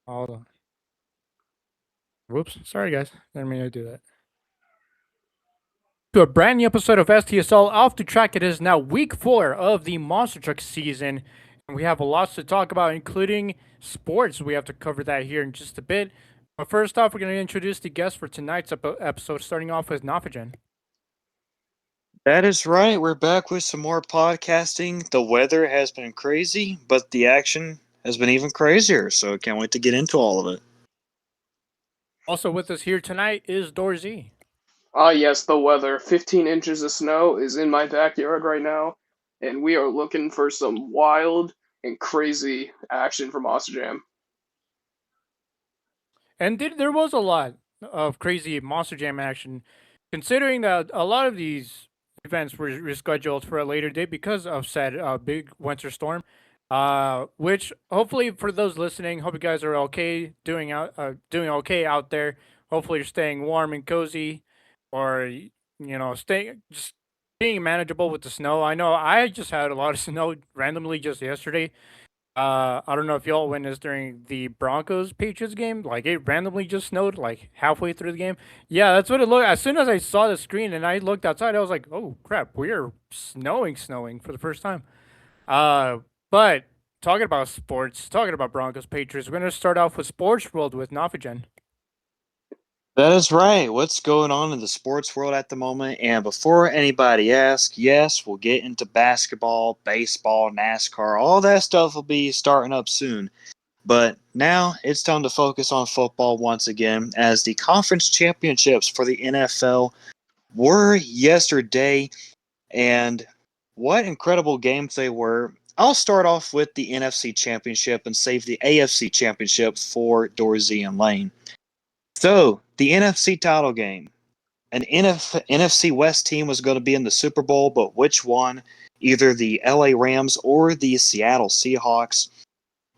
Hold on. Whoops. Sorry, guys. Didn't mean to do that. To a brand new episode of STSL Off the Track. It is now week 4 of the Monster Truck season. And we have a lot to talk about, including sports. We have to cover that here in just a bit. But first off, we're going to introduce the guest for tonight's episode, starting off with Nafajan. That is right. We're back with some more podcasting. The weather has been crazy, but the action has been even crazier. So can't wait to get into all of it. Also with us here tonight is Dorzy. Ah, yes, the weather. 15 inches of snow is in my backyard right now, and we are looking for some wild and crazy action from Monster Jam. And there was a lot of crazy Monster Jam action, considering that a lot of these events were rescheduled for a later date because of said big winter storm. Which hopefully for those listening, hope you guys are okay doing okay out there. Hopefully you're staying warm and cozy, or staying just being manageable with the snow. I know I just had a lot of snow randomly just yesterday. I don't know if y'all witnessed during the Broncos Patriots game. Like it randomly just snowed like halfway through the game. Yeah, that's what it looked. As soon as I saw the screen and I looked outside, I was like, "Oh crap, we are snowing for the first time." But talking about sports, talking about Broncos Patriots, we're gonna start off with Sports World with Nafigen. That is right. What's going on in the sports world at the moment? And before anybody asks, yes, we'll get into basketball, baseball, NASCAR. All that stuff will be starting up soon. But now it's time to focus on football once again as the conference championships for the NFL were yesterday. And what incredible games they were. I'll start off with the NFC Championship and save the AFC Championship for Dorsey and Lane. So, the NFC title game. An NFC West team was going to be in the Super Bowl, but which one? Either the LA Rams or the Seattle Seahawks.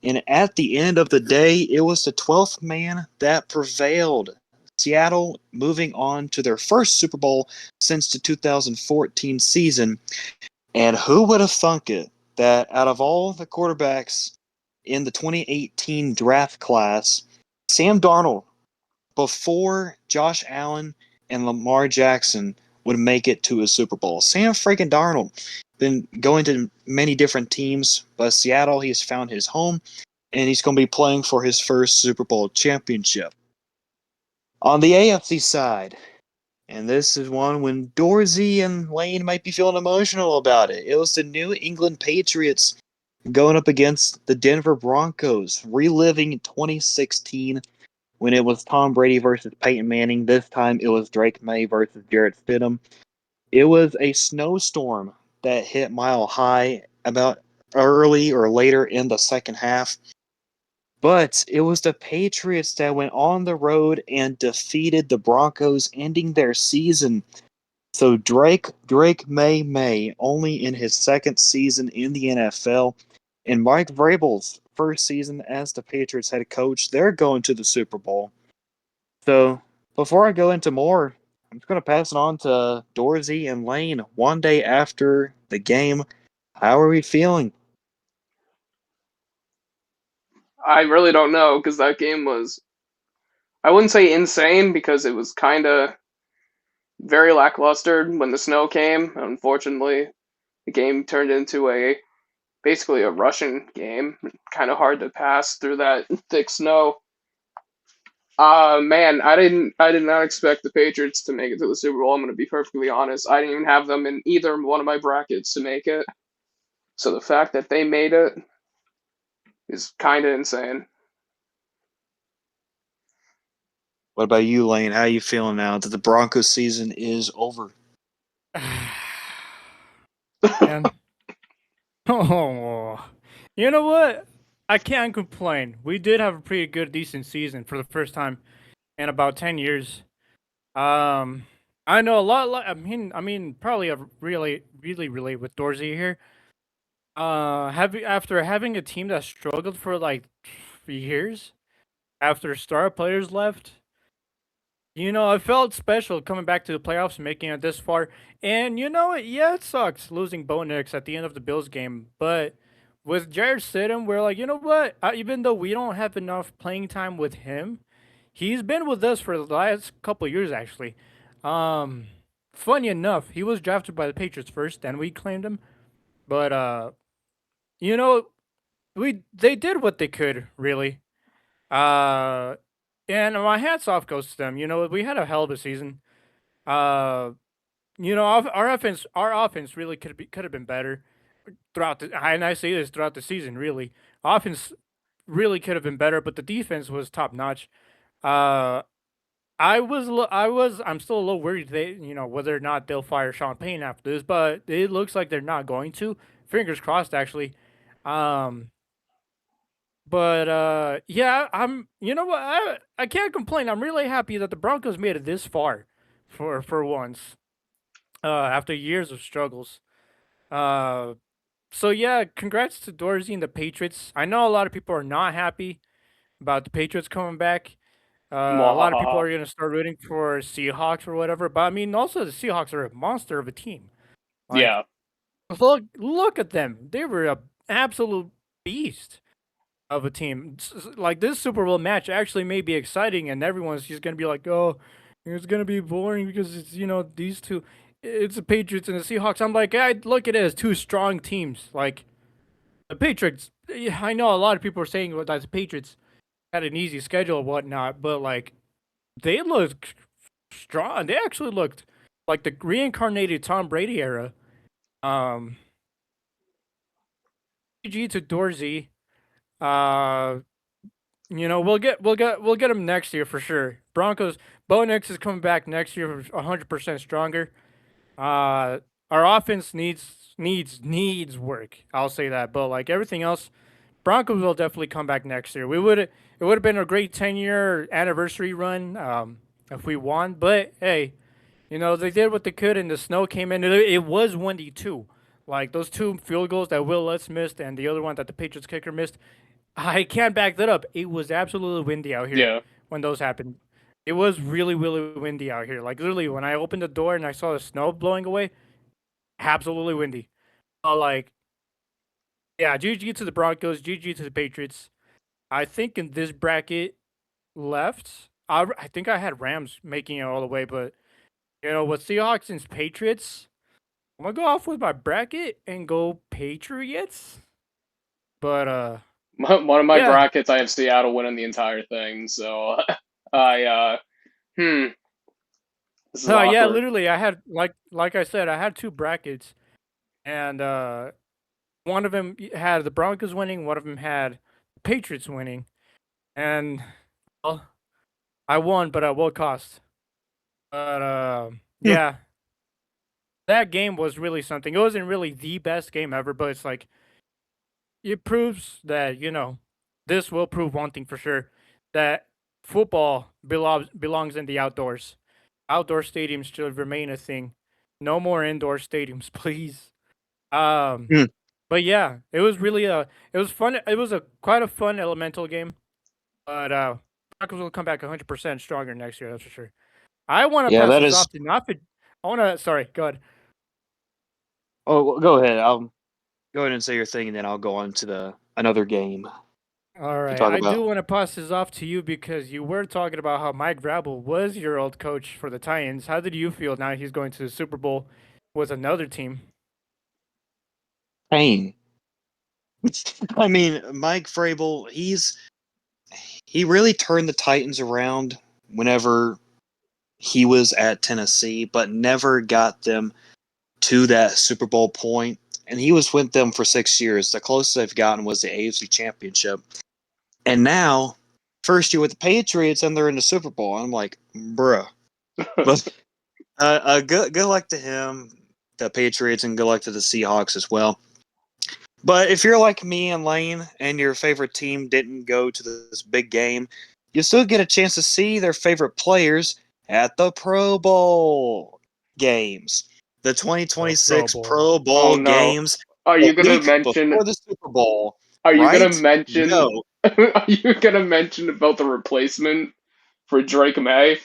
And at the end of the day, it was the 12th man that prevailed. Seattle moving on to their first Super Bowl since the 2014 season. And who would have thunk it that out of all the quarterbacks in the 2018 draft class, Sam Darnold, before Josh Allen and Lamar Jackson, would make it to a Super Bowl? Sam freaking Darnold been going to many different teams, but Seattle, he's found his home, and he's going to be playing for his first Super Bowl championship. On the AFC side, and this is one when Dorsey and Lane might be feeling emotional about it. It was the New England Patriots going up against the Denver Broncos, reliving 2016 when it was Tom Brady versus Peyton Manning. This time it was Drake May versus Jarrett Stidham. It was a snowstorm that hit Mile High about early or later in the second half. But it was the Patriots that went on the road and defeated the Broncos, ending their season. So Drake May, only in his second season in the NFL, and Mike Vrabel's first season as the Patriots head coach, they're going to the Super Bowl. So before I go into more, I'm just going to pass it on to Dorsey and Lane. One day after the game, how are we feeling? I really don't know because that game was, I wouldn't say insane because it was kind of very lackluster when the snow came. Unfortunately, the game turned into basically a Russian game. Kind of hard to pass through that thick snow. Man, I did not expect the Patriots to make it to the Super Bowl. I'm going to be perfectly honest. I didn't even have them in either one of my brackets to make it. So the fact that they made it is kind of insane. What about you, Lane? How are you feeling now that the Broncos season is over? And oh, you know what? I can't complain. We did have a pretty good, decent season for the first time in about 10 years. Um, I know a lot. I mean, probably a really relate with Dorsey here. After having a team that struggled for like 3 years after star players left, I felt special coming back to the playoffs and making it this far. And you know what? Yeah, it sucks losing Bo Nix at the end of the Bills game, but with Jared Stidham, we're like, you know what? Even though we don't have enough playing time with him, he's been with us for the last couple of years, actually. Um, Funny enough, he was drafted by the Patriots first, then we claimed him. But you know, they did what they could, really. Uh, and my hats off goes to them. You know, we had a hell of a season. Uh, our offense really could have been better throughout the. And I say this throughout the season, really. Offense really could have been better, but the defense was top notch. Uh, I'm still a little worried whether or not they'll fire Sean Payne after this, but it looks like they're not going to. Fingers crossed, actually. Um, but yeah, you know what, I can't complain. I'm really happy that the Broncos made it this far, for once. After years of struggles. Uh, so yeah, congrats to Dorsey and the Patriots. I know a lot of people are not happy about the Patriots coming back. A lot of people Mwahaha. are gonna start rooting for Seahawks or whatever. But I mean, also the Seahawks are a monster of a team. Like, Yeah. look at them. They were a absolute beast of a team. Like this Super Bowl match actually may be exciting, and everyone's just gonna be like, "Oh, it's gonna be boring because it's these two, it's the Patriots and the Seahawks." I'm like, I look at it as two strong teams. Like the Patriots, yeah, I know a lot of people are saying that the Patriots had an easy schedule and whatnot, but like they looked strong. They actually looked like the reincarnated Tom Brady era. Um, GG to Dorsey. Uh, we'll get him next year for sure. Broncos. Bo Nix is coming back next year, 100% stronger. Our offense needs work. I'll say that, but like everything else, Broncos will definitely come back next year. It would have been a great 10-year anniversary run if we won, but hey, they did what they could, and the snow came in. It was windy too. Like those two field goals that Will Lutz missed, and the other one that the Patriots kicker missed. I can't back that up. It was absolutely windy out here Yeah. when those happened. It was really, really windy out here. Like literally, when I opened the door and I saw the snow blowing away, absolutely windy. Like, yeah, GG to the Broncos, GG to the Patriots. I think in this bracket left, I think I had Rams making it all the way, but with Seahawks and Patriots, I'm gonna go off with my bracket and go Patriots. But One of my yeah, brackets, I have Seattle winning the entire thing. So I this is yeah, awkward. literally, I had like I said, I had two brackets, and one of them had the Broncos winning, one of them had the Patriots winning, and well, I won, but at what cost? But Hmm. yeah, that game was really something. It wasn't really the best game ever, but it's like it proves that this will prove one thing for sure, that football belongs in the outdoors. Outdoor stadiums should remain a thing. No more indoor stadiums, please. Um, Hmm. but yeah, it was fun. It was a quite a fun elemental game. But Broncos will come back 100% stronger next year. That's for sure. I want to Yeah, pass that this is. off to not. I want to. Sorry, go ahead. Oh, well, go ahead. I'll go ahead and say your thing, and then I'll go on to the another game All to right, talk I do about. want to pass this off to you because you were talking about how Mike Vrabel was your old coach for the Titans. How did you feel now he's going to the Super Bowl with another team? Pain. I mean, Mike Vrabel, he really turned the Titans around whenever he was at Tennessee, but never got them to that Super Bowl point. And he was with them for 6 years. The closest they've gotten was the AFC Championship. And now, first year with the Patriots, and they're in the Super Bowl. I'm like, bruh. But good luck to him, the Patriots, and good luck to the Seahawks as well. But if you're like me and Lane, and your favorite team didn't go to this big game, you still get a chance to see their favorite players at the Pro Bowl games. The The Pro 2026 Bowl. Pro Oh Bowl no. games Are the you gonna week mention before the Super Bowl, are you gonna right? mention Yo, are you gonna mention about the replacement for Drake May?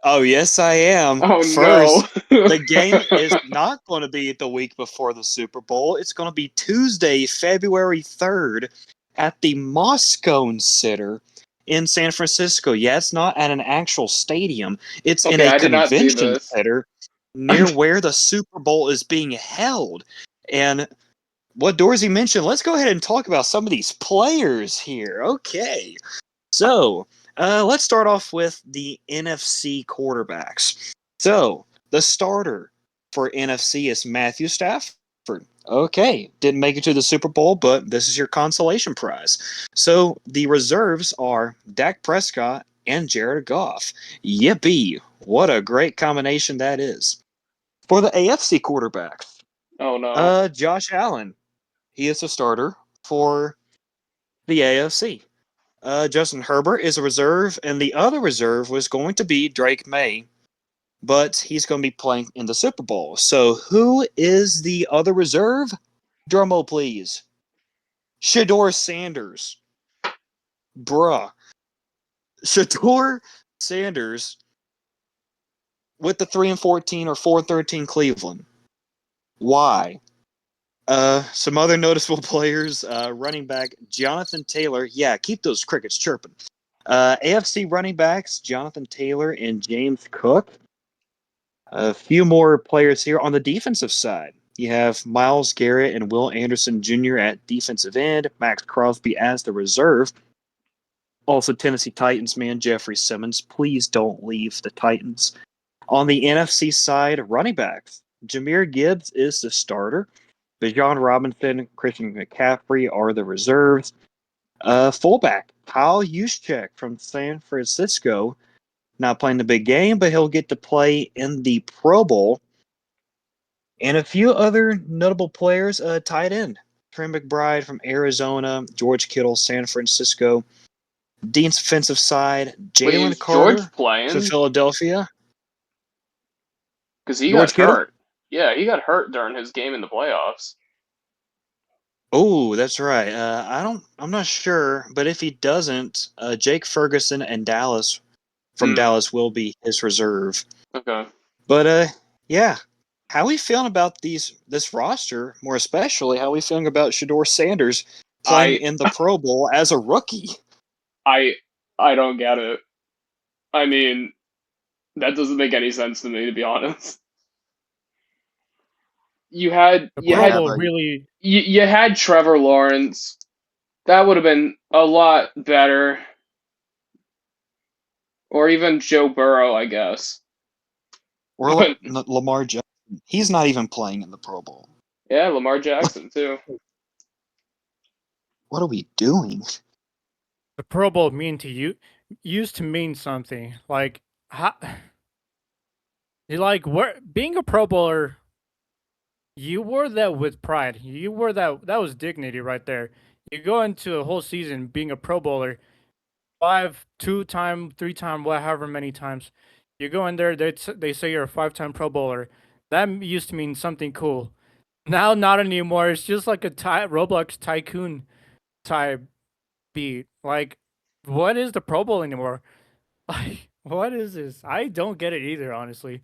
Oh, yes, I am. Oh no. First, the game is not going to be the week before the Super Bowl. It's going to be Tuesday, February 3rd at the Moscone Center in San Francisco. Yeah, it's not at an actual stadium, it's in Okay, a I did not see convention this. center near where the Super Bowl is being held. And what Dorsey mentioned, let's go ahead and talk about some of these players here. Okay. So, let's start off with the NFC quarterbacks. So, the starter for NFC is Matthew Stafford. Okay, didn't make it to the Super Bowl, but this is your consolation prize. So, the reserves are Dak Prescott and Jared Goff. Yippee! What a great combination that is. For the AFC quarterbacks, Oh no. Josh Allen. He is a starter for the AFC. Justin Herbert is a reserve, and the other reserve was going to be Drake May, but he's going to be playing in the Super Bowl. So who is the other reserve? Drumroll, please. Shador Sanders. Bruh. Shador Sanders with the 3-14 or 4-13 Cleveland. Why? Some other noticeable players, running back Jonathan Taylor. Yeah, keep those crickets chirping. AFC running backs Jonathan Taylor and James Cook. A few more players here on the defensive side. You have Myles Garrett and Will Anderson Jr. at defensive end, Max Crosby as the reserve. Also, Tennessee Titans man Jeffrey Simmons. Please don't leave the Titans. On the NFC side, running backs. Jameer Gibbs is the starter. Bijan Robinson, Christian McCaffrey are the reserves. Fullback, Kyle Juszczyk from San Francisco. Not playing the big game, but he'll get to play in the Pro Bowl. And a few other notable players, tight end. Trey McBride from Arizona, George Kittle, San Francisco. Defensive side, Wait, Jalen is George Carter for playing? Philadelphia. Because he got George Kittle? hurt. Yeah, he got hurt during his game in the playoffs. Oh, that's right. I'm not sure, but if he doesn't, Jake Ferguson and Dallas from Hmm. Dallas will be his reserve. Okay. But yeah, how we feeling about this roster? More especially, how we feeling about Shador Sanders playing I in the Pro Bowl as a rookie? I I don't get it. I mean, that doesn't make any sense to me, to be honest. You had The you Pro had Yeah, Bowl but really, you had Trevor Lawrence. That would have been a lot better. Or even Joe Burrow, I guess. But Lamar Jackson. He's not even playing in the Pro Bowl. yeah, Lamar Jackson too. What are we doing? the Pro Bowl mean to you used to mean something. Like how, like where being a Pro Bowler, you wore that with pride. You wore that was dignity right there. You go into a whole season being a Pro Bowler, five, 2 time, 3 time, however many times. You go in there, they say you're a 5 time Pro Bowler. That used to mean something cool. Now, not anymore. It's just like a Roblox tycoon type beat. Like, what is the Pro Bowl anymore? Like, what is this? I don't get it either, honestly.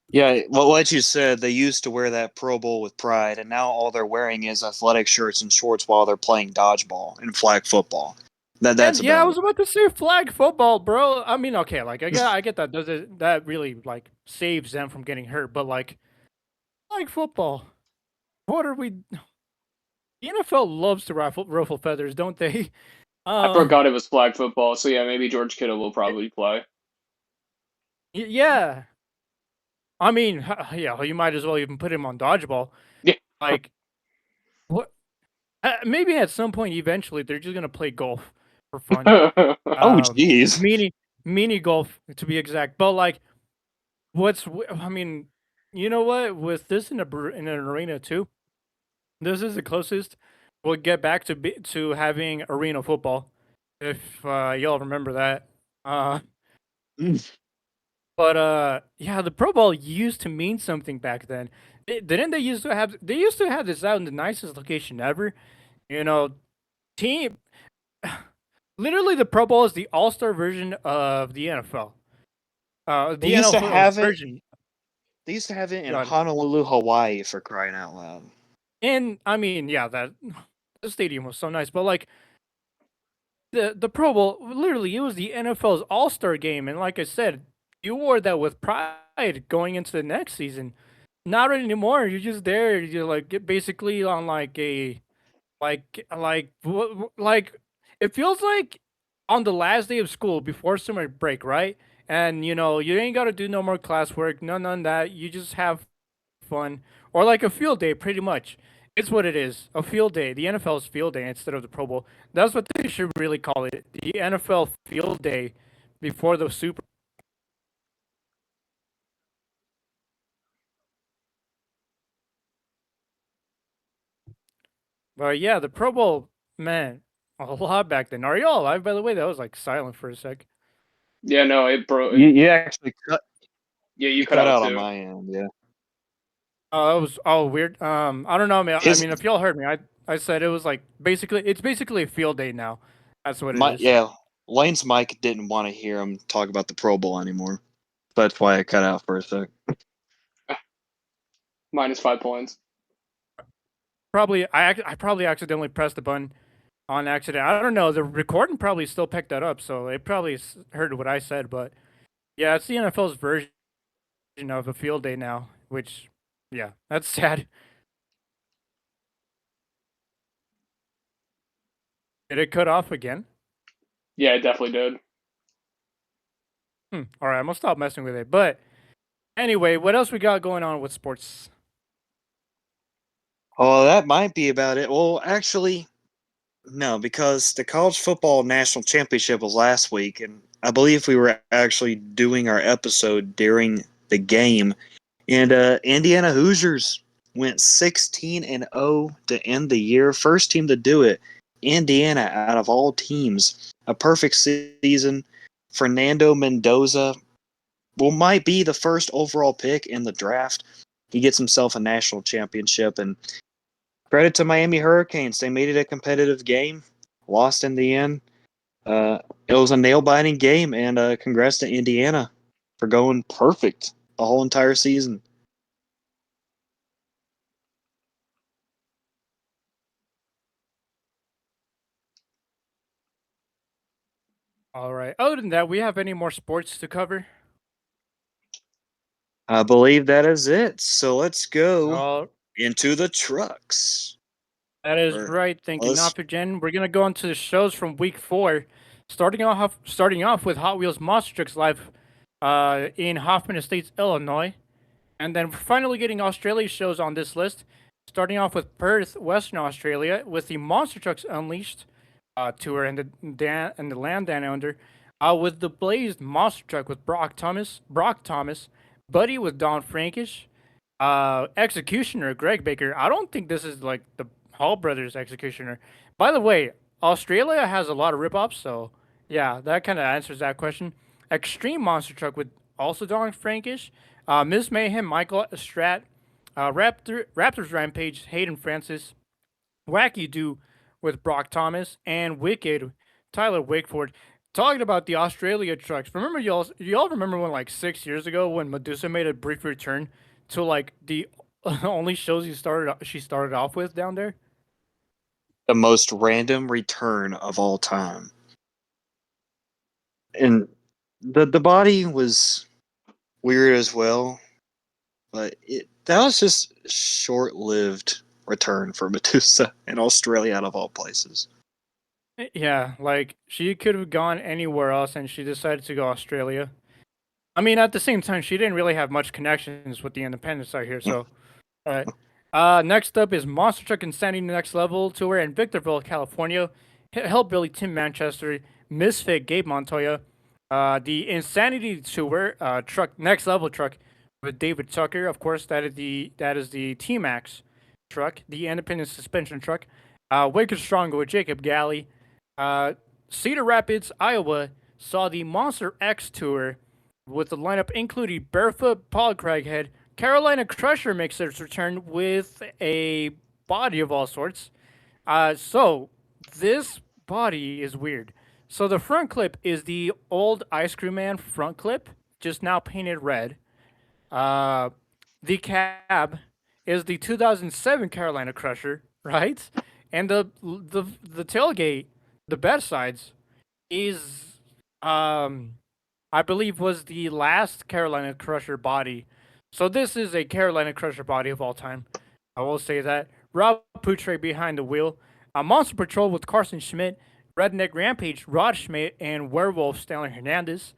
Yeah, well, what you said, they used to wear that Pro Bowl with pride, and now all they're wearing is athletic shirts and shorts while they're playing dodgeball and flag football. That's And yeah, I about was about to say flag football, bro. I mean, okay, like I get that. Does it that really like saves them from getting hurt? But like flag football, what are we? The NFL loves to ruffle feathers, don't they? I Uh, forgot it was flag football, so yeah, maybe George Kittle will probably play. yeah. I mean, yeah, you might as well even put him on dodgeball. Yeah. Like, what? Maybe at some point, eventually, they're just gonna play golf for fun. Oh, Uh, jeez. mini mini golf to be exact. But like, I mean, you know what? With this in an arena too, this is the closest we'll get back to having arena football. If y'all remember that. Uh, but yeah, the Pro Bowl used to mean something back then. Didn't they used to have? They used to have this out in the nicest location ever. You know, team. Literally, the Pro Bowl is the all-star version of the NFL. They The used to NFL's have it. version. They used to have it in God. Honolulu, Hawaii, for crying out loud. And I mean, yeah, that the stadium was so nice, but like the Pro Bowl, literally, it was the NFL's All Star game, and like I said, you wore that with pride going into the next season. Not anymore. You're just there. You're like basically on like a like it feels like on the last day of school before summer break, right? And you ain't got to do no more classwork, none on that. You just have fun, or like a field day, pretty much. It's what it is, a field day. The NFL's field day instead of the Pro Bowl. That's what they should really call it, the NFL field day before the Super. But yeah, the Pro Bowl, man, a lot back then. Are y'all alive, by the way? That was like silent for a sec. Yeah, no, it broke. You actually Yeah, you you cut cut out out on too. my end. Yeah. Oh, that was weird. I don't know, man. I His mean, if y'all heard me, I said it was like it's basically a field day now. That's what it my is. yeah. Lane's mic didn't want to hear him talk about the Pro Bowl anymore. That's why I cut out for a sec. Minus 5 points. Probably, I probably accidentally pressed the button on accident. I don't know. The recording probably still picked that up, so it probably heard what I said. But yeah, it's the NFL's version of a field day now, which, yeah, that's sad. Did it cut off again? Yeah, it definitely did. All right, I'm gonna stop messing with it. But anyway, what else we got going on with sports? Oh, that might be about it. Well, actually, no, because the college football national championship was last week, and I believe we were actually doing our episode during the game. And Indiana Hoosiers went 16-0 to end the year. First team to do it. Indiana, out of all teams, a perfect season. Fernando Mendoza might be the first overall pick in the draft. He gets himself a national championship, and credit to Miami Hurricanes. They made it a competitive game, lost in the end. Uh, it was a nail biting game, and congrats to Indiana for going perfect the whole entire season. All right. Other than that, we have any more sports to cover? I believe that is it. So let's go Oh, into the trucks. that is Or right. Thank you, let's Nafigen. We're gonna go into the shows from week 4, starting off with Hot Wheels Monster Trucks Live, in Hoffman Estates, Illinois. And then we're finally getting Australia shows on this list, starting off with Perth, Western Australia, with the Monster Trucks Unleashed tour and the Land Down Under, with the Blazed Monster Truck with Brock Thomas, Buddy with Don Frankish, Executioner Greg Baker. I don't think this is like the Hall Brothers Executioner. By the way, Australia has a lot of ripoffs, so yeah, that kind of answers that question. Extreme Monster Truck with also Don Frankish, Miss Mayhem, Michael Strat, Raptors Rampage, Hayden Francis, Wacky Do with Brock Thomas, and Wicked, Tyler Wakeford. Talking about the Australia trucks, remember y'all remember when like 6 years ago when Medusa made a brief return to like the only shows she started off with down there? the most random return of all time. And the body was weird as well, but that was just short lived return for Medusa in Australia out of all places. Yeah, like she could have gone anywhere else and she decided to go Australia. I mean, at the same time, she didn't really have much connections with the independents out here, so all right. Next up is Monster Truck Insanity Next Level Tour in Victorville, California. Hellbilly Tim Manchester, Misfit Gabe Montoya. The Insanity Tour truck Next Level truck with David Tucker. Of course, that is the T Max truck, the independent suspension truck. Wicked Strong with Jacob Galley. Uh, Cedar Rapids, Iowa saw the Monster X Tour with the lineup including Barefoot, Paul Craighead, Carolina Crusher makes its return with a body of all sorts. So this body is weird. So the front clip is the old Ice Cream Man front clip, just now painted red. Uh, the cab is the 2007 Carolina Crusher, right? And the tailgate, the bed sides, is I believe was the last Carolina Crusher body. So this is a Carolina Crusher body of all time. I will say that. Rob Poutre behind the wheel. Monster Patrol with Carson Schmidt. Redneck Rampage, Rod Schmidt, and Werewolf Stanley Hernandez.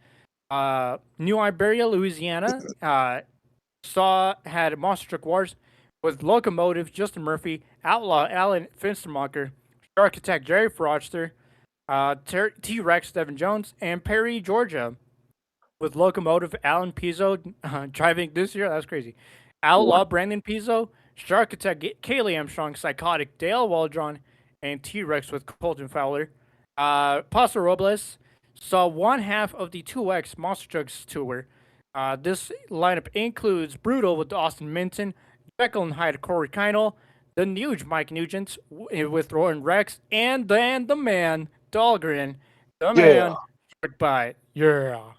New Iberia, Louisiana. Had Monster Truck Wars with Locomotive, Justin Murphy, Outlaw, Alan Finstermacher, Shark Attack, Jerry Froster, T Rex, Devin Jones, and Perry, Georgia with Locomotive, Alan Pizzo driving this year. That's crazy. Outlaw, Brandon Pizzo, Shark Attack, Kaylee Armstrong, Psychotic, Dale Waldron, and T Rex with Colton Fowler. Paso Robles saw one half of the 2X Monster Trucks tour. This lineup includes Brutal with Austin Minton, Jekyll and Hyde, Corey Kinel, the Nuge, Mike Nugent with Rowan Rex, and then the man, Dahlgren, the Yeah. man, by yeah,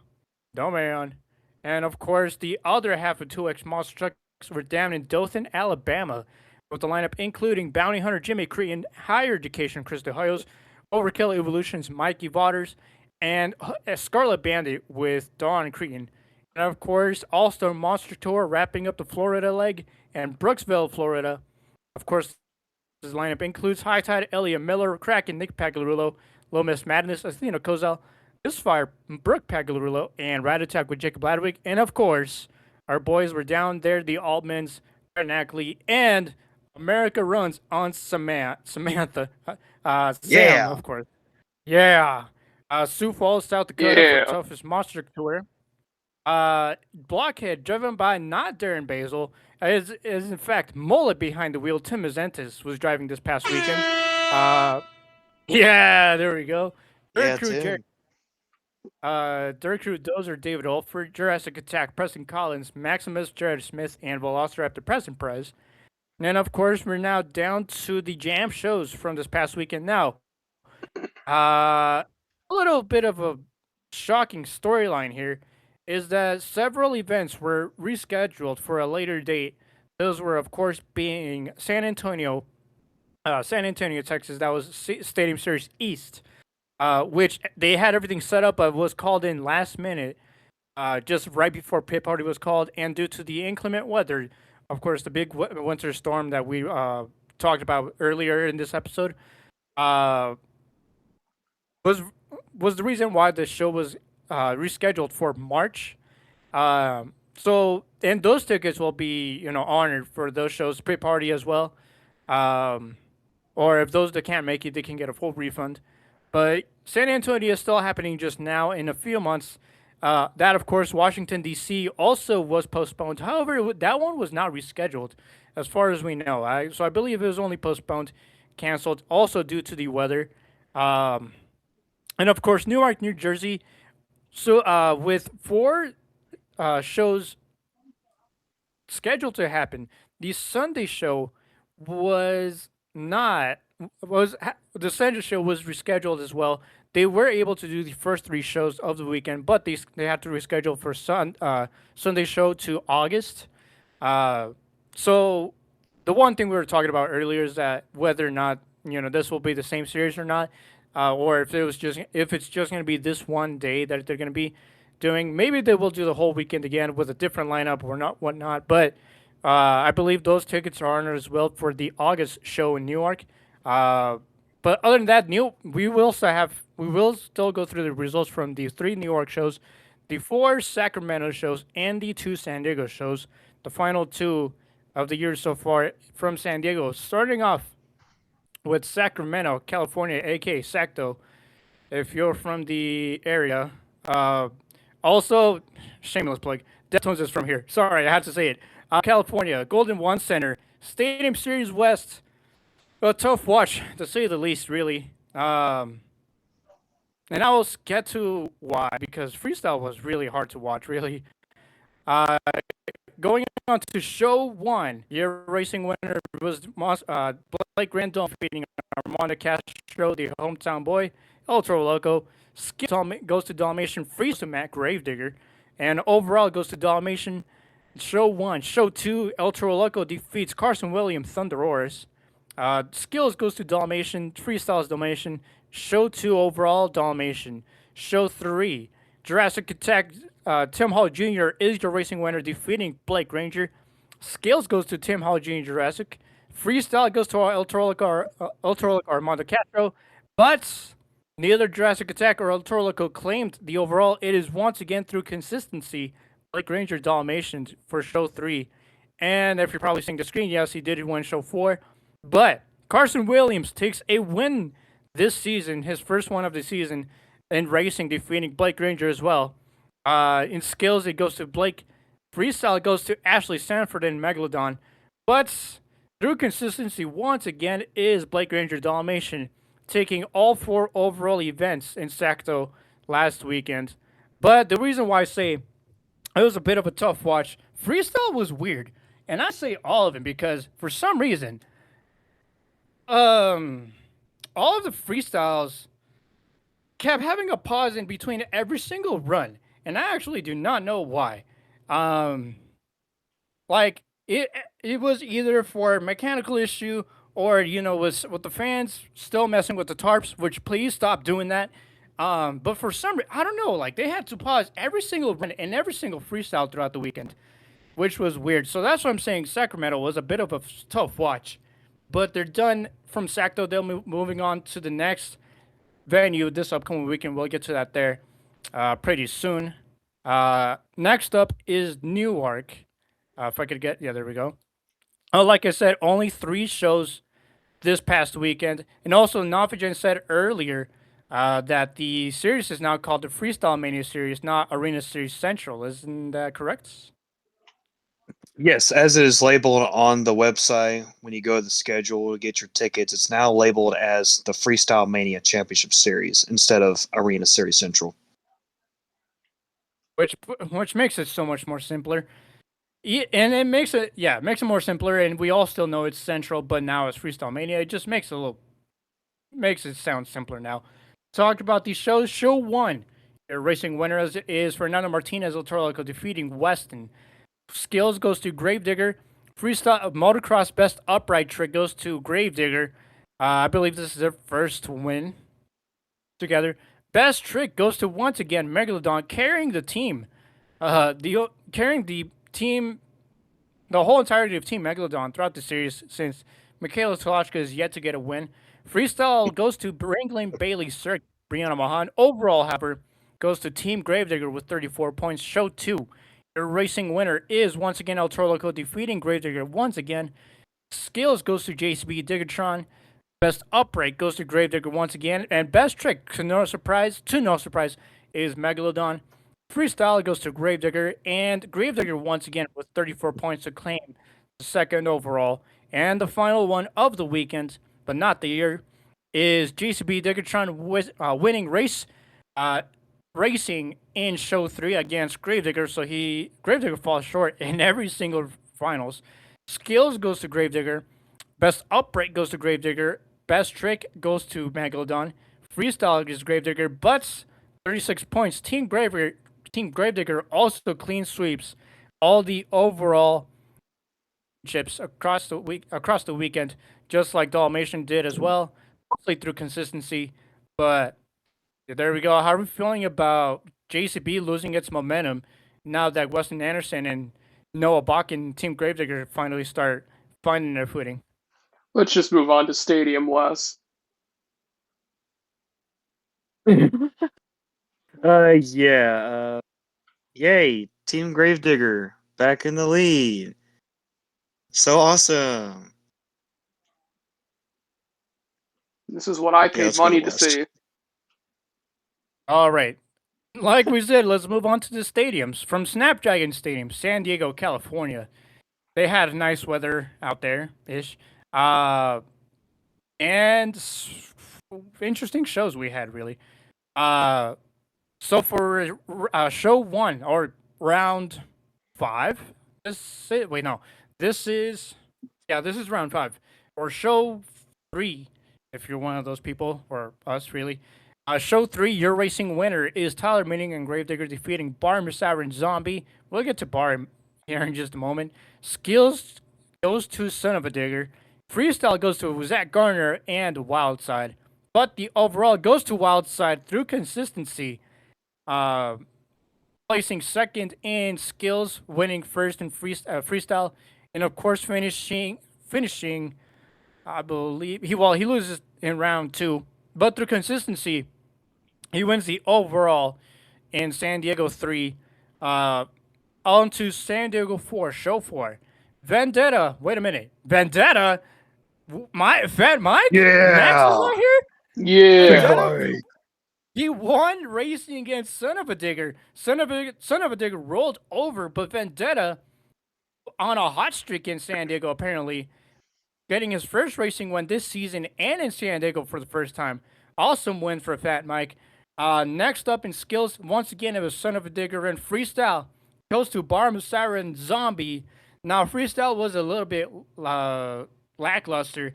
the man. And of course, the other half of 2X Monster Trucks were down in Dothan, Alabama, with the lineup including Bounty Hunter Jimmy Cretan, Higher Education Chris DeHoyos, Overkill Evolutions Mikey Waters, and Scarlet Bandit with Dawn Cretan. And of course, All Star Monster Tour wrapping up the Florida leg and Brooksville, Florida. Of course, this lineup includes High Tide, Elliot Miller, Kraken, Nick Pagliarulo, Low Miss Madness, Athena Kozal, Misfire, Brooke Pagliarulo, and Rat Attack with Jacob Ladwig. And of course, our boys were down there, the Altmans, Brett Ackley, and America Runs on Samantha. Sam, Yeah. of course. Yeah. Sioux Falls, South Dakota for Yeah. toughest monster tour. Blockhead, driven by not Darren Basil, is in fact Mullet behind the wheel. Tim Mazentis was driving this past weekend. Yeah, there we go. Yeah, Dirt Crew, Jerry. Tim. Dirt Crew Dozer, David Olford, Jurassic Attack, Preston Collins, Maximus, Jared Smith, and Velociraptor, Preston Perez. And of course, we're now down to the jam shows from this past weekend. Now, a little bit of a shocking storyline here is that several events were rescheduled for a later date. Those were, of course, being San Antonio, Texas. That was Stadium Series East, which they had everything set up, but was called in last minute, just right before pit party was called, and due to the inclement weather, of course, the big winter storm that we talked about earlier in this episode, uh, was was the reason why the show was rescheduled for March. And those tickets will be, honored for those shows, pre party as well. Um, or if those that can't make it, they can get a full refund. But San Antonio is still happening just now in a few months. That, of course, Washington, D.C. also was postponed. However, that one was not rescheduled, as far as we know. So I believe it was only postponed, canceled, also due to the weather. Um, and, of course, Newark, New Jersey. So with four shows scheduled to happen, the Sunday show was not the Sunday show was rescheduled as well. They were able to do the first three shows of the weekend, but they had to reschedule for Sunday show to August. So the one thing we were talking about earlier is that whether or not this will be the same series or not, or if it's just going to be this one day that they're going to be doing. Maybe they will do the whole weekend again with a different lineup or not whatnot. But I believe those tickets are honored as well for the August show in Newark. But other than that, we will still go through the results from the three New York shows, the four Sacramento shows, and the two San Diego shows. The final two of the year so far from San Diego, starting off with Sacramento, California, aka Sacto. If you're from the area, also shameless plug. Deftones is from here. Sorry, I had to say it. California, Golden One Center, Stadium Series West. A tough watch, to say the least, really. And I will get to why, because freestyle was really hard to watch, really. Uh, Going on to show one, year racing winner was Blake Grandon defeating Armando Castro, the hometown boy. El Toro Loco. Skip goes to Dalmatian, freeze to Matt Gravedigger. And overall, it goes to Dalmatian. Show 1. Show 2, El Toro Loco defeats Carson Williams Thunderors. Skills goes to Dalmatian. Freestyles Dalmatian. Show 2 overall, Dalmatian. Show 3, Jurassic Attack. Tim Hall Jr. is your racing winner, defeating Blake Ranger. Scales goes to Tim Hall Jr. Jurassic. Freestyle goes to El Toro Armando Castro. But neither Jurassic Attack or El Toro claimed the overall. It is once again through consistency Blake Ranger Dalmatians for show 3. And if you're probably seeing the screen, yes, he did win show 4. But Carson Williams takes a win this season, his first one of the season in racing, defeating Blake Ranger as well. In skills, it goes to Blake. Freestyle goes to Ashley Sanford and Megalodon. But through consistency, once again, is Blake Ranger Dalmatian taking all 4 overall events in Sacto last weekend. But the reason why I say it was a bit of a tough watch, freestyle was weird. And I say all of it because for some reason, all of the freestyles kept having a pause in between every single run, and I actually do not know why. Um, like it was either for a mechanical issue or was with the fans still messing with the tarps, which please stop doing that. But for some reason, I don't know, like they had to pause every single run and every single freestyle throughout the weekend, which was weird. So that's what I'm saying. Sacramento was a bit of a tough watch, but they're done from Sacto. They'll moving on to the next venue this upcoming weekend. We'll get to that there pretty soon. Next up is Newark. If I could get, yeah, there we go. Like I said, only 3 shows this past weekend. And also, Nafajan said earlier that the series is now called the Freestyle Mania Series, not Arena Series Central. Isn't that correct? Yes, as it is labeled on the website when you go to the schedule to get your tickets, it's now labeled as the Freestyle Mania Championship Series instead of Arena Series Central. Which makes it so much more simpler. Yeah, and it makes it more simpler, and we all still know it's Central, but now it's Freestyle Mania. It just makes it sound simpler now. Talked about these shows. Show 1, your racing winner is Fernando Martinez Otoroco defeating Weston. Skills goes to Gravedigger. Freestyle motocross best upright trick goes to Gravedigger. I believe this is their first win together. Best trick goes to once again Megalodon carrying the team. Carrying the team, the whole entirety of Team Megalodon throughout the series since Michaela Tolochka is yet to get a win. Freestyle goes to Brangling Bailey Cirque, Brianna Mahan. Overall, however, goes to Team Gravedigger with 34 points. Show 2. Your racing winner is once again El Toro Loco defeating Gravedigger once again. Skills goes to JCB Diggertron. Best upright goes to Gravedigger once again. And best trick, to no surprise, is Megalodon. Freestyle goes to Gravedigger. And Gravedigger once again with 34 points to claim the second overall. And the final one of the weekend, but not the year, is JCB Diggertron winning racing in show 3 against Gravedigger. So Gravedigger falls short in every single finals. Skills goes to Gravedigger. Best upright goes to Gravedigger. Best trick goes to Megalodon. Freestyle is Gravedigger, but 36 points. Team Gravedigger also clean sweeps all the overall chips across the weekend, just like Dalmatian did as well, mostly through consistency. But there we go. How are we feeling about JCB losing its momentum now that Weston Anderson and Noah Bach and Team Gravedigger finally start finding their footing? Let's just move on to Stadium West. Yeah. Yay, Team Gravedigger back in the lead. So awesome. This is what I paid money to see. All right. Like we said, let's move on to the stadiums. From Snapdragon Stadium, San Diego, California. They had nice weather out there ish. And interesting shows we had, really. So for show 1 or round 5, this is round 5 or show 3 if you're one of those people or us really. Show 3, your racing winner is Tyler Minning and Gravedigger defeating Bar Misawa and Zombie. We'll get to Bar here in just a moment. Skills goes to Son of a Digger. Freestyle goes to Zach Garner and Wildside. But the overall goes to Wildside through consistency. Uh, Placing second in skills, winning first in freestyle, and of course finishing. I believe he loses in round 2, but through consistency, he wins the overall in San Diego 3. On to San Diego 4, show 4. Vendetta, wait a minute. Vendetta? Fat Mike? Max is Yeah. not here? Big Yeah. Vendetta? boy. He won racing against Son of a Digger. Son of a Digger rolled over, but Vendetta on a hot streak in San Diego, apparently, getting his first racing win this season and in San Diego for the first time. Awesome win for Fat Mike. Next up in skills, once again, it was Son of a Digger and freestyle. Goes to Bar Musara and Zombie. Now, freestyle was a little bit lackluster,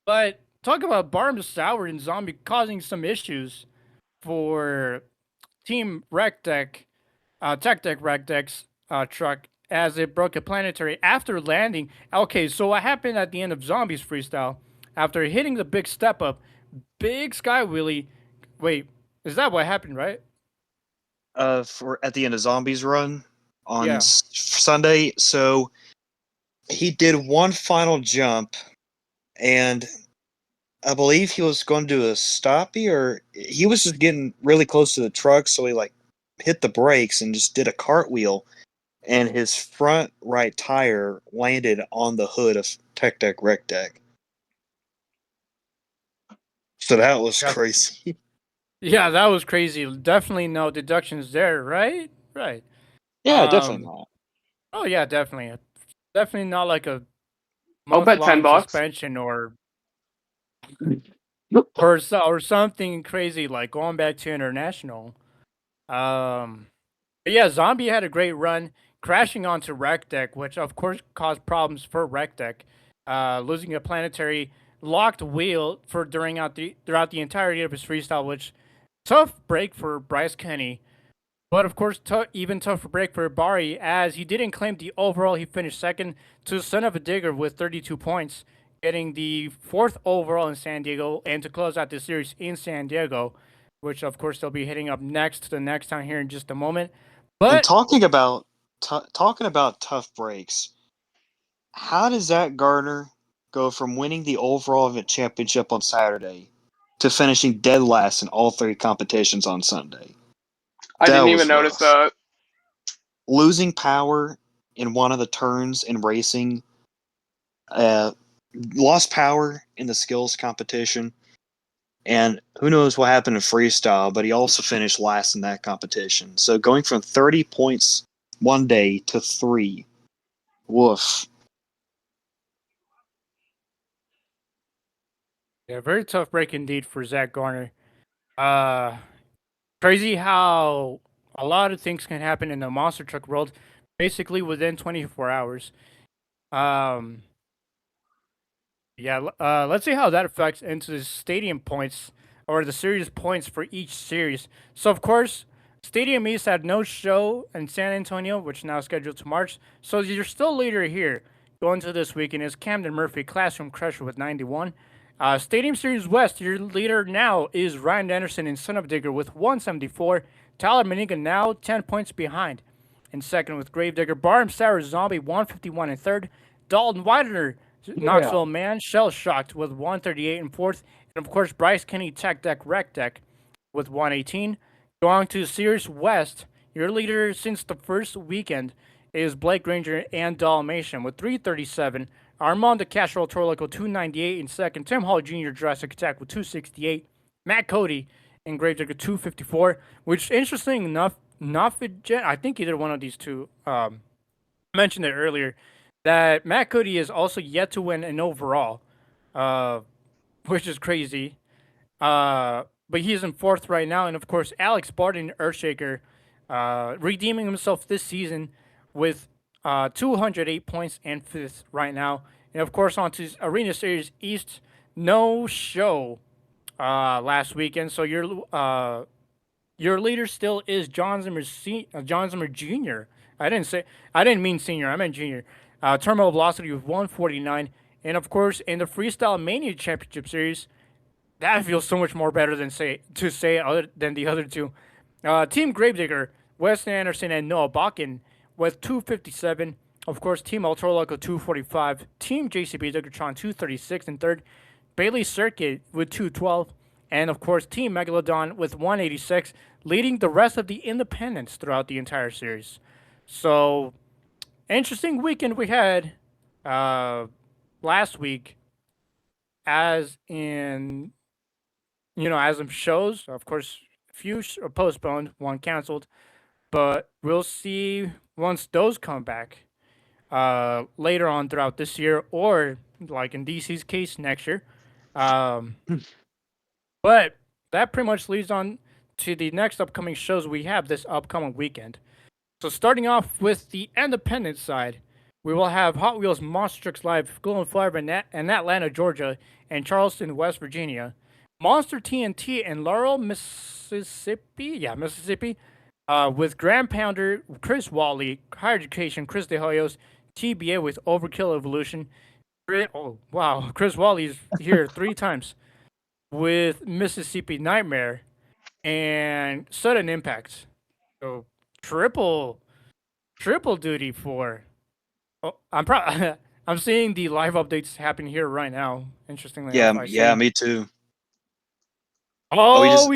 but talk about Bar Musara and Zombie causing some issues for Team Rec Deck, Tech Deck Rec Deck's truck as it broke a planetary after landing. Okay, so what happened at the end of Zombies freestyle? After hitting the big step up, big sky wheelie. Wait, is that what happened, right? For at the end of Zombies run on Yeah. Sunday. So he did one final jump, and I believe he was going to do a stoppie, or he was just getting really close to the truck, so he like hit the brakes and just did a cartwheel, and his front right tire landed on the hood of Tech Deck Rec Deck. So that was Yeah. crazy. Yeah, that was crazy. Definitely no deductions there, right? Right. Yeah, definitely Um. not. Oh yeah, definitely. Definitely not like a I'll bet month-long $10. suspension or something crazy like going back to international. But yeah, Zombie had a great run, crashing onto Rec Deck, which of course caused problems for Rec Deck, losing a planetary locked wheel for throughout the entirety of his freestyle, which tough break for Bryce Kenny. But of course, even tougher break for Bari, as he didn't claim the overall. He finished second to Son of a Digger with 32 points, getting the 4th overall in San Diego, and to close out the series in San Diego, which of course they'll be hitting up next the next time here in just a moment. And But talking about tough breaks, how does Zach Gardner go from winning the overall event championship on Saturday to finishing dead last in all 3 competitions on Sunday? I That didn't even was notice rough. that. Losing power in one of the turns in racing, uh, lost power in the skills competition, and who knows what happened in freestyle, but he also finished last in that competition. So going from 30 points one day to 3, woof. yeah, very tough break indeed for Zach Garner. Uh, Crazy how a lot of things can happen in the monster truck world, basically within 24 hours. Um, Yeah, let's see how that affects into the stadium points or the series points for each series. So, of course, Stadium East had no show in San Antonio, which now scheduled to March. So, you're still leader here going to this weekend is Camden Murphy, Classroom Crusher with 91. Stadium Series West, your leader now is Ryan Anderson and Son of Digger with 174. Tyler Maniga now 10 points behind. In second with Gravedigger, Barham Sarah Zombie 151 in third. Dalton Widener Knoxville Man, Shell Shocked with 138 in fourth. And of course, Bryce Kenny Tech Deck Rec Deck with 118. Going to Series West, your leader since the first weekend is Blake Granger and Dalmatian with 337. Armando Castro Torloco 298 in second. Tim Hall Jr. Jurassic Attack with 268. Matt Cody and Gravedigger 254, which interesting enough, I think either one of these two mentioned it earlier that Matt Cody is also yet to win an overall, uh, which is crazy. But he's in fourth right now, and of course Alex Barton Earthshaker, redeeming himself this season with 208 points and fifth right now, and of course on to Arena Series East, no show last weekend. So your leader still is John Zimmer Jr. I didn't mean senior. I meant junior. Terminal velocity of 149, and of course in the Freestyle Mania Championship Series, that feels so much more better than other than the other two. Team Gravedigger, Weston Anderson and Noah Bakken with 257. Of course, Team Ultraloco 245. Team JCB Dugatron 236 in third. Bailey Circuit with 212. And of course, Team Megalodon with 186, leading the rest of the independents throughout the entire series. So, interesting weekend we had last week, as in as in shows. Of course, a few are postponed, one canceled, but we'll see once those come back later on throughout this year, or like in DC's case, next year. Um, but that pretty much leads on to the next upcoming shows we have this upcoming weekend. So starting off with the independent side, we will have Hot Wheels Monster Trucks Live, Golden Flyer in Atlanta, Georgia, and Charleston, West Virginia. Monster TNT in Laurel, Mississippi. Yeah, Mississippi. With Grand Pounder, Chris Wally, Higher Education, Chris De Hoyos, TBA with Overkill Evolution. Oh, wow. Chris Wally's here 3 times with Mississippi Nightmare and Sudden Impact. So triple duty for. Oh, I'm seeing the live updates happen here right now. Interestingly Yeah, enough, I yeah, see. me too. Oh, we Oh, just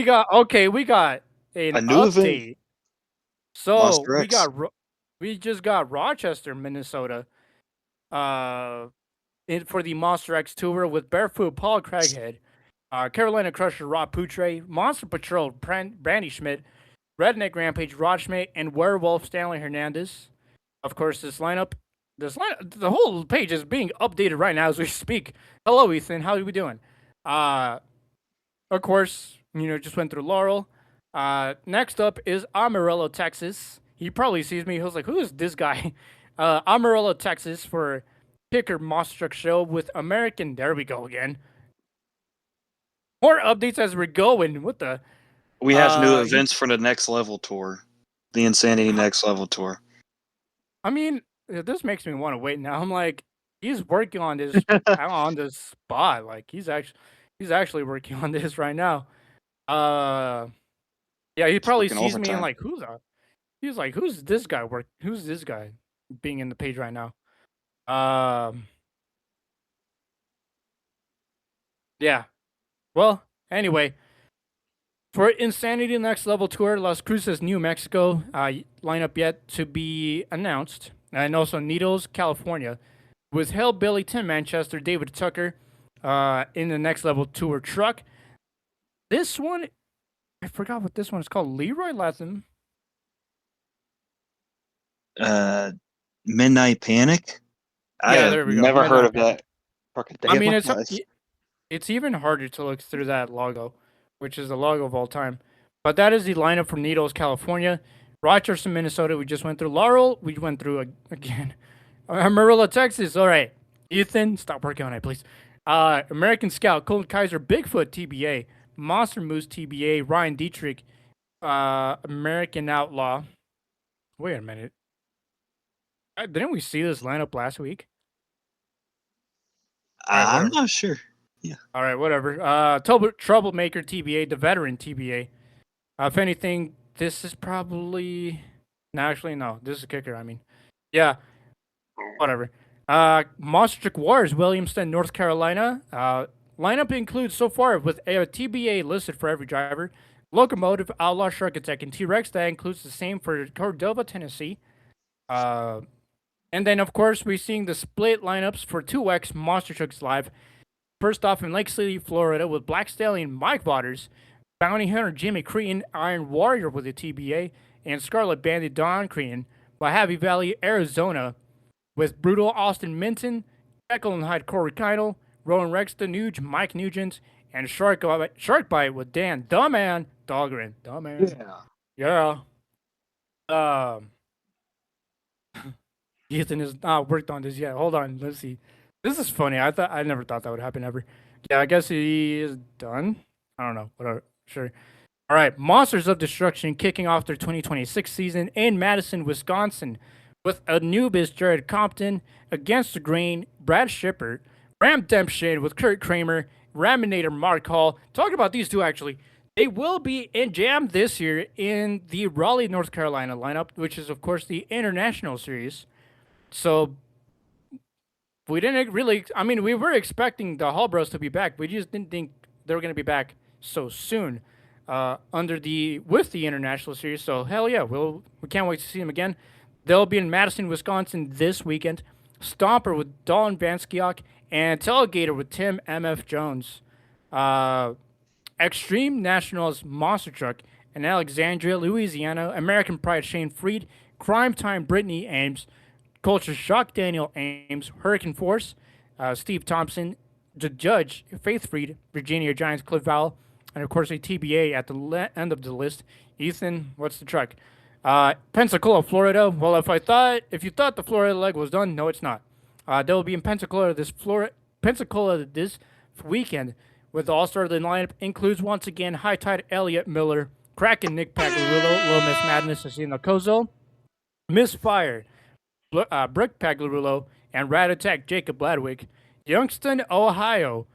we got an a new event, update. So Monster X. we just got Rochester, Minnesota, uh, for the Monster X tour with Barefoot Paul Craighead, Carolina Crusher Rob Poutre, Monster Patrol Brandy Schmidt, Redneck Rampage Rod Schmidt, and Werewolf Stanley Hernandez. Of course, the whole page is being updated right now as we speak. Hello, Ethan. How are we doing? Uh, of course, just went through Laurel. Next up is Amarillo, Texas. He probably sees me. He was like, "Who is this guy?" Amarillo, Texas, for Picker Monster Truck Show with American. There we go again. More updates as we're going. What the? We have new He. events for the Next Level Tour, the Insanity Next Level Tour. I mean, this makes me want to wait now. I'm like, he's working on this on the spot. Like he's actually working on this right now. Uh, yeah, he It's probably working sees me and overtime. like, he's like, who's this guy Who's this guy being in the page right now? Um, yeah. Well, anyway, for Insanity Next Level Tour, Las Cruces, New Mexico, lineup yet to be announced, and also Needles, California, with Hellbilly, Tim Manchester, David Tucker, in the Next Level Tour truck. This one, I forgot what this one is called. Leroy Latham. Midnight Panic. I Yeah, have there we go. never heard Midnight of Panic. that fucking day I of mean, my life. it's even harder to look through that logo, which is the logo of all time. But that is the lineup from Needles, California. Rochester, Minnesota, we just went through. Laurel, we went through again. Amarillo, Texas. All right. Ethan, stop working on it, please. American Scout, Colt Kaiser, Bigfoot, TBA. Monster Moose, TBA. Ryan Dietrich, American Outlaw. Wait a minute. Didn't we see this lineup last week? All right, I'm whatever. not sure. Yeah. All right, whatever. Troublemaker, TBA. The Veteran, TBA. If anything, this is probably. No, actually, no. This is Kicker, I mean. Yeah, whatever. Monster Truck Wars, Williamston, North Carolina. Lineup includes so far with a TBA listed for every driver. Locomotive, Outlaw Shark Attack, and T-Rex. That includes the same for Cordova, Tennessee. And then, of course, we're seeing the split lineups for 2X Monster Trucks Live. First off in Lake City, Florida, with Black Stallion Mike Waters, Bounty Hunter Jimmy Crean, Iron Warrior with the TBA, and Scarlet Bandit Don Crean. Mojave Valley, Arizona, with Brutal Austin Minton, Jekyll and Hyde Corey Keinel, Rowan Rexton Nuge, Mike Nugent, and Shark Bite with Dan the Man Dahlgren. The Man. Yeah. Um, Ethan has not worked on this yet. Hold on, let's see. This is funny. I never thought that would happen ever. Yeah, I guess he is done. I don't know. Whatever. Sure. All right. Monsters of Destruction kicking off their 2026 season in Madison, Wisconsin, with Anubis Jared Compton against the Grain, Brad Shepard, Ram Dempsey with Kurt Kramer, Raminator Mark Hall. Talking about these two, actually, they will be in Jam this year in the Raleigh, North Carolina lineup, which is, of course, the International Series. So we didn't really. I mean, we were expecting the Hall Bros to be back. We just didn't think they were going to be back so soon. Under the with the international series, so hell yeah, we can't wait to see them again. They'll be in Madison, Wisconsin this weekend. Stomper with Dalton Vanskyok and Telegator with Tim MF Jones. Uh, Extreme Nationals Monster Truck in Alexandria, Louisiana. American Pride Shane Freed. Crime Time Brittany Ames. Culture Shock Daniel Ames. Hurricane Force Steve Thompson. The Judge Faith Freed. Virginia Giants Cliff Val. And of course a TBA at the end of the list. Ethan, what's the truck? Pensacola, Florida. Well, if you thought the Florida leg was done, no, it's not. They'll be in Pensacola this weekend with the All-Star of the lineup includes once again High Tide Elliott Miller, Kraken Nick Pagliarulo, Little Miss Madness Asina Kozo, Misfire, Brick Pagliarulo, and Rat Attack Jacob Bladwick. Youngstown, Ohio.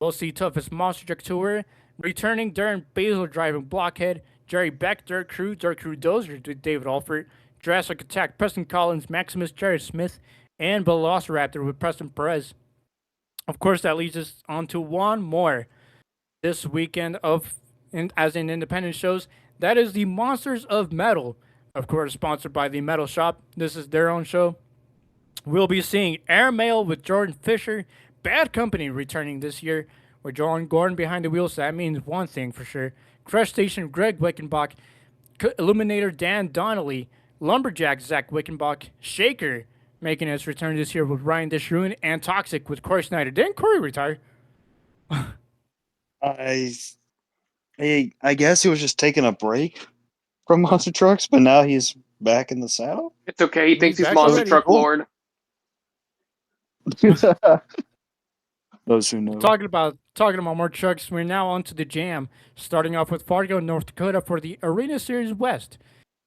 We'll see Toughest Monster Truck Tour. Returning Darren Basil driving Blockhead, Jerry Beck, Dirt Crew Dozer, David Alford, Jurassic Attack, Preston Collins, Maximus Jared Smith, and Velociraptor with Preston Perez. Of course, that leads us on to one more this weekend as in independent shows. That is the Monsters of Metal, of course, sponsored by the Metal Shop. This is their own show. We'll be seeing Airmail with Jordan Fisher, Bad Company returning this year, with John Gordon behind the wheels. So that means one thing for sure. Crush Station Greg Wickenbach, Illuminator Dan Donnelly, Lumberjack Zach Wickenbach, Shaker making his return this year with Ryan Dishroon, and Toxic with Corey Snyder. Didn't Corey retire? I I guess he was just taking a break from monster trucks, but now he's back in the saddle. It's okay. He thinks He's he's back Monster already. Truck Cool. Lord. Those who know. Talking about more trucks, we're now on to the jam. Starting off with Fargo, North Dakota for the Arena Series West.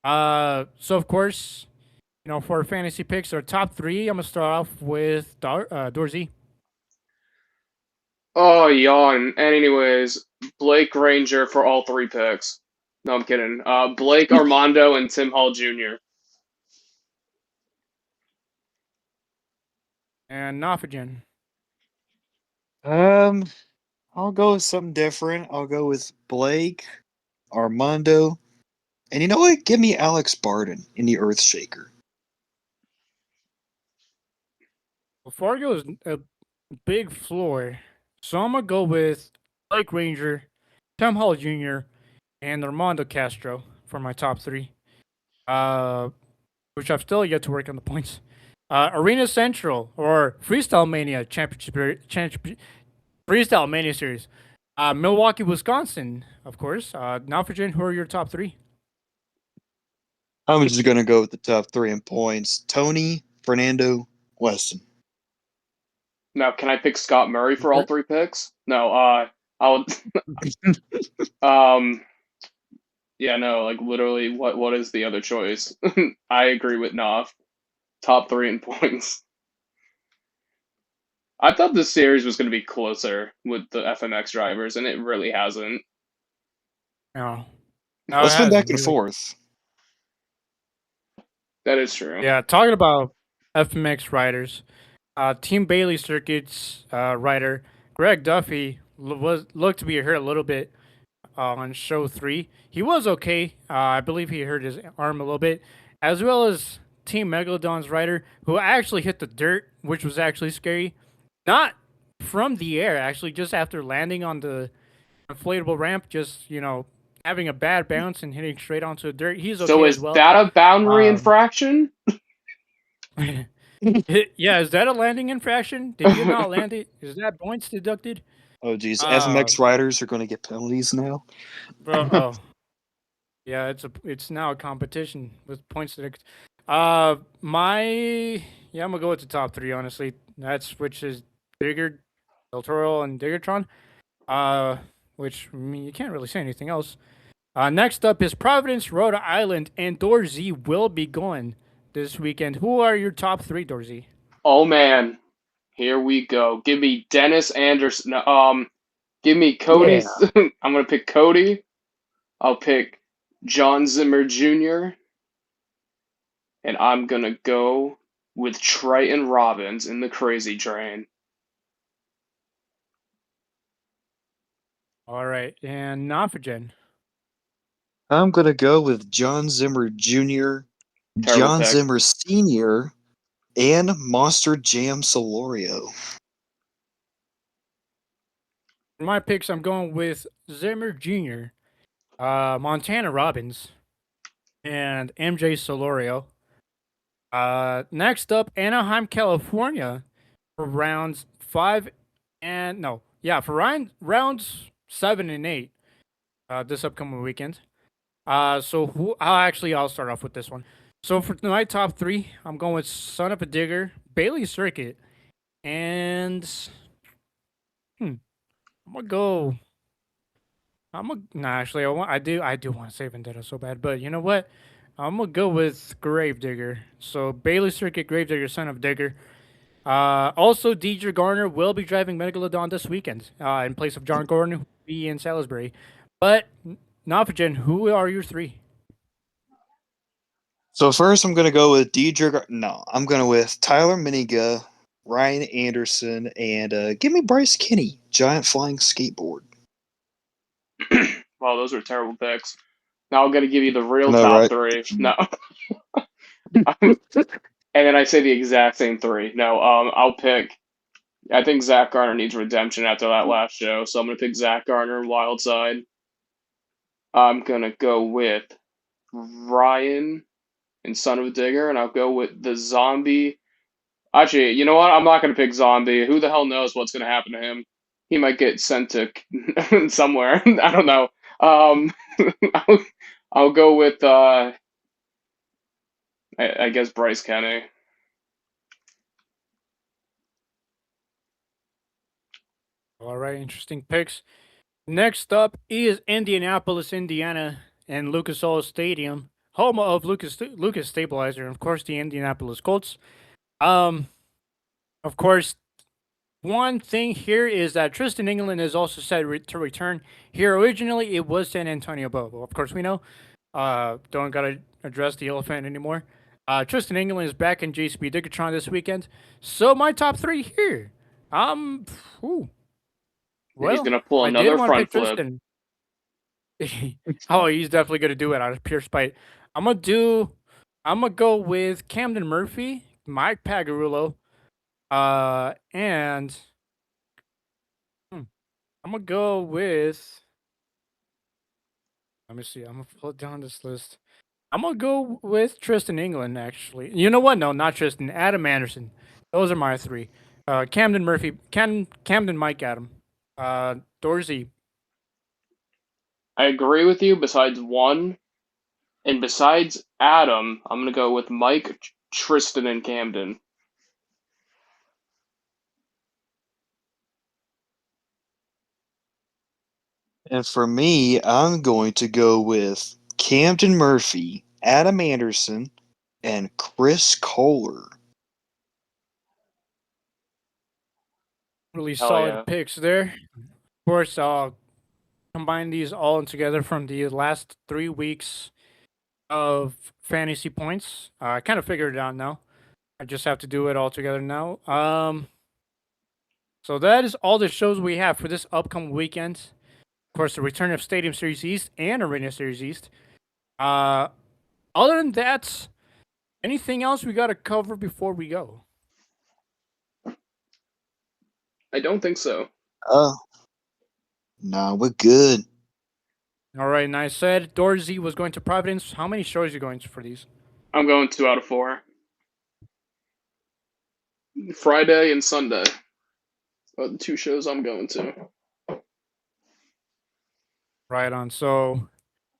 So of course, for our fantasy picks, our top three, I'm gonna start off with Dorsey. Oh, yawn. And anyways, Blake Ranger for all three picks. No, I'm kidding. Blake Armando and Tim Hall Jr. And Nafajan. I'll go with something different. I'll go with Blake, Armando, and you know what? Give me Alex Barden in the Earthshaker. Well, Fargo is a big floor, so I'm gonna go with Blake Ranger, Tim Hall Jr., and Armando Castro for my top three. Which I've still yet to work on the points. Arena Central or Freestyle Mania Freestyle Mania Series. Milwaukee, Wisconsin, of course. Now for Jen, who are your top three? I'm just gonna go with the top three in points: Tony, Fernando, Weston. Now, can I pick Scott Murray for all three picks? No, I'll yeah, no, like literally what is the other choice? I agree with Knopf. Top three in points. I thought this series was going to be closer with the FMX drivers, and it really hasn't. No. It's been back and forth. That is true. Yeah, talking about FMX riders, Team Bailey Circuits rider Greg Duffy looked to be hurt a little bit on show 3. He was okay. I believe he hurt his arm a little bit, as well as Team Megalodon's rider who actually hit the dirt, which was actually scary. Not from the air, actually, just after landing on the inflatable ramp, just having a bad bounce and hitting straight onto the dirt. He's okay So as is well. that a boundary infraction? Yeah, is that a landing infraction? Did you not land it? Is that points deducted? Oh geez, FMX riders are going to get penalties now. Bro, yeah, it's now a competition with points deducted. I'm gonna go with the top 3. Honestly, which is Digger, Del Toro, and Diggertron. which I mean, you can't really say anything else. Next up is Providence, Rhode Island, and Dorsey will be going this weekend. Who are your top three, Dorsey? Oh man, here we go. Give me Dennis Anderson. Give me Yeah. Cody's. I'm gonna pick Cody. I'll pick John Zimmer Jr. and I'm gonna go with Triton Robbins in the Crazy Train. All right, and Nafagen. I'm going to go with John Zimmer Jr., Terrible John pick. Zimmer Sr., and Monster Jam Solorio. For my picks, I'm going with Zimmer Jr., Montana Robbins, and MJ Solorio. Next up, Anaheim, California, for rounds rounds 7 and 8. This upcoming weekend. I'll start off with this one. So for my top three, I'm going with Son of a Digger, Bailey Circuit, and I'm gonna go. Actually, I do want to say Vendetta so bad, but you know what? I'm gonna go with Gravedigger. So Bailey Circuit, Gravedigger, Son of Digger. Also, DJ Garner will be driving Megalodon this weekend in place of John Gordon, who will be in Salisbury. But Nafagen, who are your three? So first, I'm going to go with No, I'm going to with Tyler Miniga, Ryan Anderson, and give me Bryce Kinney, Giant Flying Skateboard. Wow, those are terrible picks. Now I'm gonna give you the I real know, top right? three. No, and then I say the exact same three. No, I'll pick. I think Zach Garner needs redemption after that last show, so I'm gonna pick Zach Garner, Wild Side. I'm gonna go with Ryan and Son of a Digger, and I'll go with the Zombie. Actually, you know what? I'm not gonna pick Zombie. Who the hell knows what's gonna happen to him? He might get sent to somewhere. I don't know. Um, I'll, I'll go with I guess Bryce Kenny. All right, interesting picks. Next up is Indianapolis, Indiana, and Lucas Oil Stadium, home of Lucas Stabilizer, and of course the Indianapolis Colts. Um, of course, one thing here is that Tristan England is also set to return. Here originally it was San Antonio, but of course we know. Don't gotta address the elephant anymore. Tristan England is back in JCB Digatron this weekend. So my top three here. Ooh, He's well, gonna pull I did another want to front pick flip. Tristan. Oh, he's definitely gonna do it out of pure spite. I'm gonna do. I'm gonna go with Camden Murphy, Mike Pagarulo, and I'm gonna go with. Let me see. I'm gonna pull down this list. I'm gonna go with Tristan England. Actually, you know what? No, not Tristan. Adam Anderson. Those are my three. Camden Murphy, Camden, Mike, Adam. Dorsey. I agree with you. Besides one, and besides Adam, I'm gonna go with Mike, Tristan, and Camden. And for me, I'm going to go with Camden Murphy, Adam Anderson, and Chris Kohler. Really Hell yeah. solid picks there. Of course, I'll combine these all together from the last 3 weeks of fantasy points. I kind of figured it out now. I just have to do it all together now. So that is all the shows we have for this upcoming weekend. Of course, the return of Stadium Series East and Arena Series East. Uh, Other than that, anything else we got to cover before we go? I don't think so. Oh, nah, we're good. All right, and I said Dorsey was going to Providence. How many shows are you going to for these? I'm going 2 out of 4. Friday and Sunday are the 2 shows I'm going to. Right on. So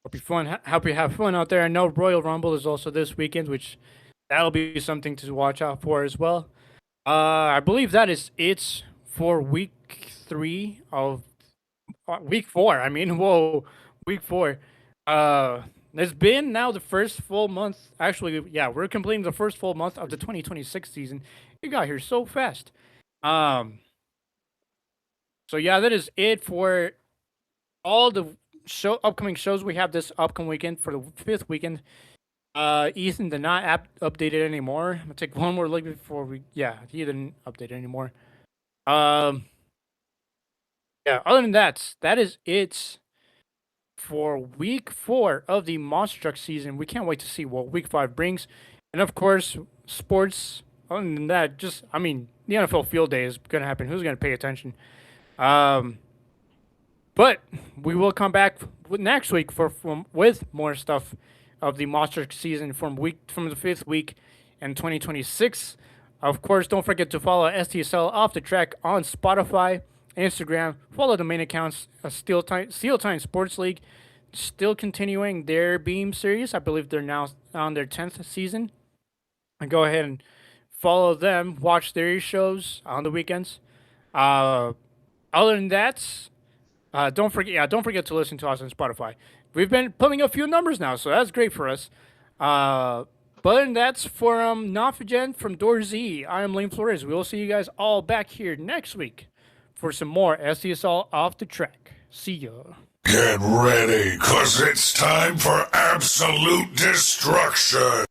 hope you have fun out there. I know Royal Rumble is also this weekend, which that'll be something to watch out for as well. I believe that is it for week 3 of week 4. I mean, whoa, week 4. It's been now the first full month. Actually, yeah, we're completing the first full month of the 2026 season. It got here so fast. Um, so yeah, that is it for all the upcoming shows we have this upcoming weekend for the 5th weekend. Ethan did not update it anymore. I'm gonna take one more look before we. Yeah, he didn't update it anymore. Yeah. Other than that, that is it for week 4 of the Monster Truck season. We can't wait to see what week 5 brings, and of course, sports. Other than that, just I mean, the NFL Field Day is gonna happen. Who's gonna pay attention? Um, But we will come back next week with more stuff of the Monster season from the 5th week in 2026. Of course, don't forget to follow STSL Off the Track on Spotify, Instagram. Follow the main accounts, Steel Time Sports League, still continuing their Beam series. I believe they're now on their 10th season. And go ahead and follow them. Watch their shows on the weekends. Other than that, don't forget to listen to us on Spotify. We've been putting a few numbers now, so that's great for us. But that's for Nofigen from Door Z. I am Lane Flores. We will see you guys all back here next week for some more STSL Off the Track. See ya. Get ready, 'cause it's time for absolute destruction.